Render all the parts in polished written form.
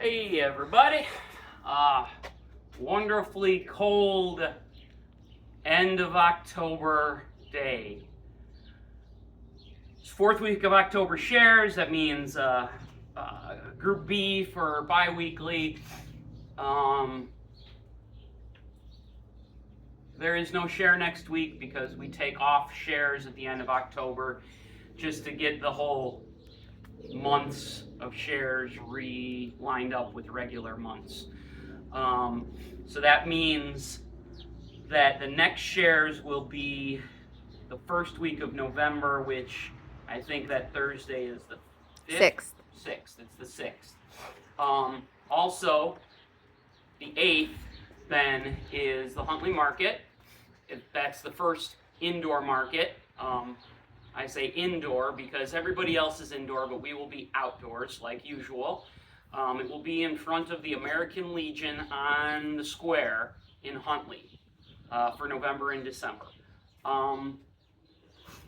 Hey everybody, wonderfully cold end of October day. It's fourth week of October shares. That means Group B for bi-weekly. There is no share next week because we take off shares at the end of October just to get the whole months of shares lined up with regular months. So that means that the next shares will be the first week of November, which I think that Thursday is the 5th? 6th. It's the 6th. Also, the 8th then is the Huntley Market. That's the first indoor market. I say indoor because everybody else is indoor, but we will be outdoors like usual. It will be in front of the American Legion on the square in Huntley for November and December.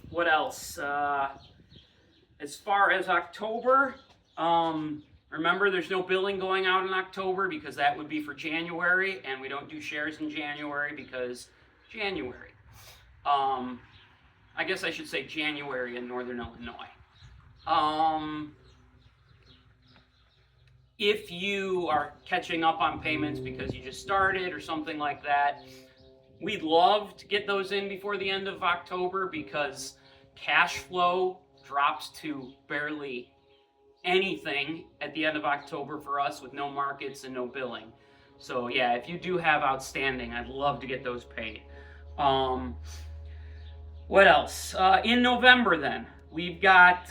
What else? As far as October, remember there's no billing going out in October because that would be for January, and we don't do shares in January because January. I guess I should say January in Northern Illinois. If you are catching up on payments because you just started or something like that, we'd love to get those in before the end of October because cash flow drops to barely anything at the end of October for us with no markets and no billing. So yeah, if you do have outstanding, I'd love to get those paid. What else? In November then, we've got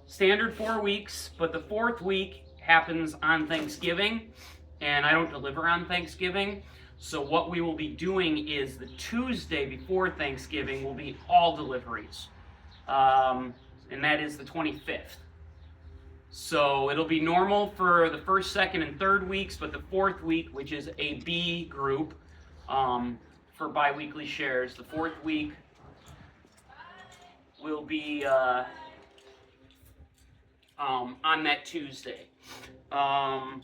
standard 4 weeks, but the 4th week happens on Thanksgiving, and I don't deliver on Thanksgiving. So what we will be doing is the Tuesday before Thanksgiving will be all deliveries, and that is the 25th. So it'll be normal for the 1st, 2nd, and 3rd weeks, but the 4th week, which is a B group for bi-weekly shares, the 4th week will be on that Tuesday. And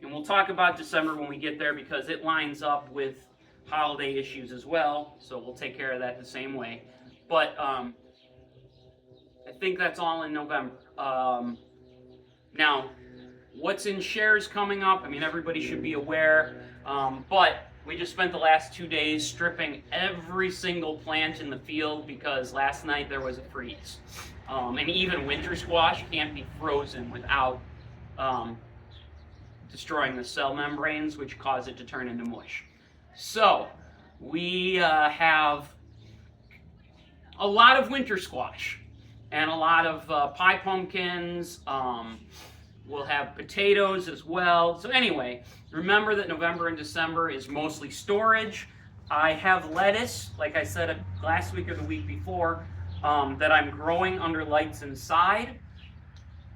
we'll talk about December when we get there because it lines up with holiday issues as well, so we'll take care of that the same way. But I think that's all in November. Now, what's in shares coming up? I mean, everybody should be aware, but we just spent the last 2 days stripping every single plant in the field because last night there was a freeze. And even winter squash can't be frozen without destroying the cell membranes, which cause it to turn into mush. So we have a lot of winter squash and a lot of pie pumpkins. We'll have potatoes as well. So anyway, remember that November and December is mostly storage. I have lettuce, like I said last week or the week before, that I'm growing under lights inside.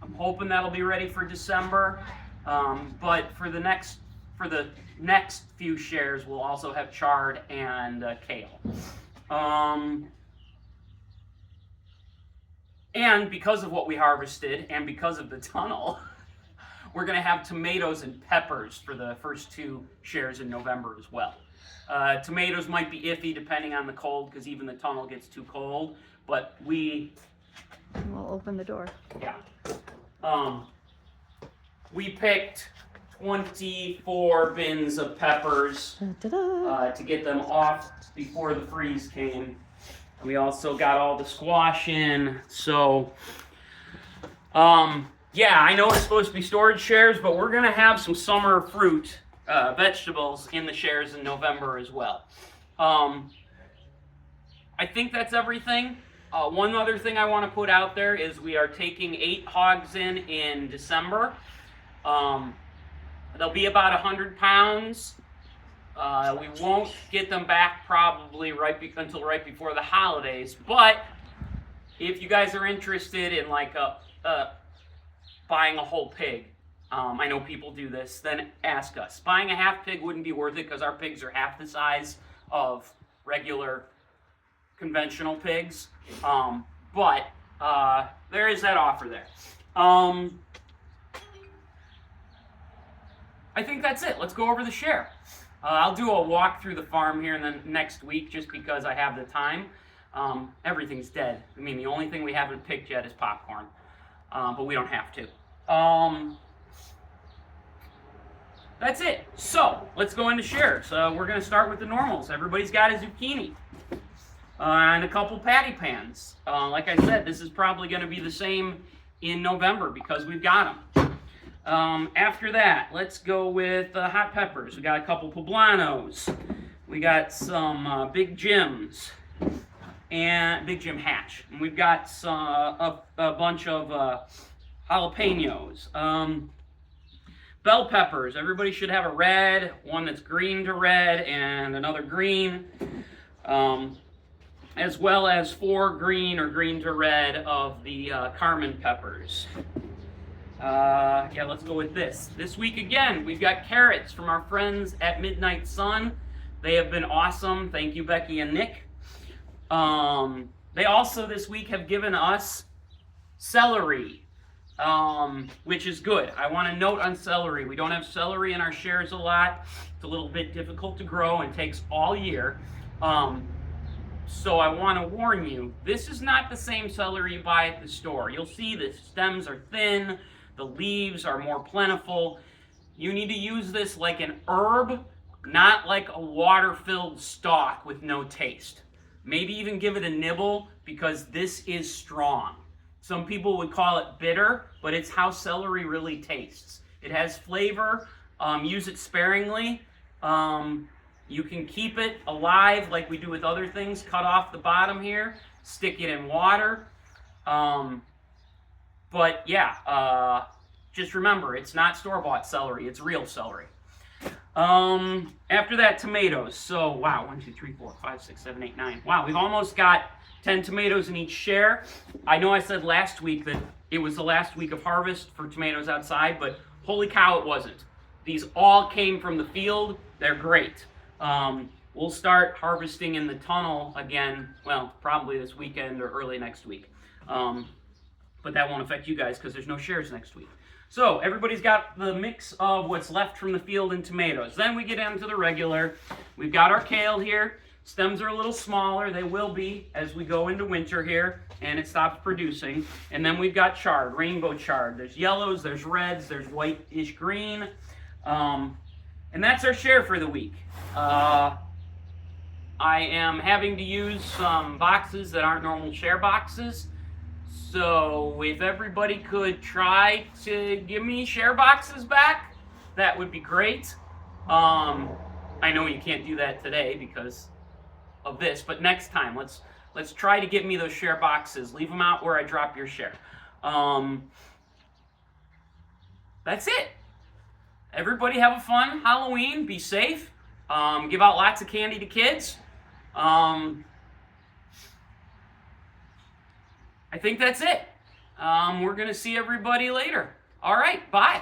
I'm hoping that'll be ready for December. But for the next few shares, we'll also have chard and kale. And because of what we harvested and because of the tunnel, we're going to have tomatoes and peppers for the first 2 shares in November as well. Tomatoes might be iffy depending on the cold because even the tunnel gets too cold, but we'll open the door. Yeah. We picked 24 bins of peppers to get them off before the freeze came. We also got all the squash in, so yeah, I know it's supposed to be storage shares, but we're going to have some summer fruit, vegetables in the shares in November as well. I think that's everything. One other thing I want to put out there is we are taking 8 hogs in December. They'll be about 100 pounds. We won't get them back probably until right before the holidays, but if you guys are interested in like buying a whole pig, I know people do this, then ask us. Buying a half pig wouldn't be worth it because our pigs are half the size of regular conventional pigs, but there is that offer there. I think that's it. Let's go over the share. I'll do a walk through the farm here in the next week just because I have the time. Everything's dead. I mean, the only thing we haven't picked yet is popcorn, but we don't have to. That's it. So let's go into shares. We're going to start with the normals. Everybody's got a zucchini and a couple patty pans. Like I said, this is probably going to be the same in November because we've got them. After that, let's go with hot peppers. We got a couple poblanos. We got some Big Jims and Big Jim Hatch. And we've got a bunch of jalapenos. Bell peppers. Everybody should have a red, one that's green to red, and another green. As well as 4 green or green to red of the Carmen peppers. Yeah, let's go with this. This week again, we've got carrots from our friends at Midnight Sun. They have been awesome. Thank you, Becky and Nick. They also this week have given us celery, which is good. I want to note on celery. We don't have celery in our shares a lot. It's a little bit difficult to grow and takes all year. So I want to warn you, this is not the same celery you buy at the store. You'll see the stems are thin. The leaves are more plentiful. You need to use this like an herb, not like a water-filled stalk with no taste. Maybe even give it a nibble because this is strong. Some people would call it bitter, but it's how celery really tastes. It has flavor. Use it sparingly. You can keep it alive like we do with other things. Cut off the bottom here. Stick it in water. But yeah, just remember, it's not store-bought celery. It's real celery. After that, tomatoes. So, wow, 1, 2, 3, 4, 5, 6, 7, 8, 9. Wow, we've almost got 10 tomatoes in each share. I know I said last week that it was the last week of harvest for tomatoes outside, but holy cow, it wasn't. These all came from the field. They're great. We'll start harvesting in the tunnel again, well, probably this weekend or early next week. But that won't affect you guys because there's no shares next week. So everybody's got the mix of what's left from the field in tomatoes. Then we get into the regular. We've got our kale here. Stems are a little smaller. They will be as we go into winter here and it stops producing. And then we've got chard, rainbow chard. There's yellows, there's reds, there's whitish green. And that's our share for the week. I am having to use some boxes that aren't normal share boxes. So if everybody could try to give me share boxes back, that would be great. I know you can't do that today because of this, but next time let's try to get me those share boxes. Leave them out where I drop your share. That's it. Everybody have a fun Halloween. Be safe. Give out lots of candy to kids. I think that's it. We're going to see everybody later. All right, bye.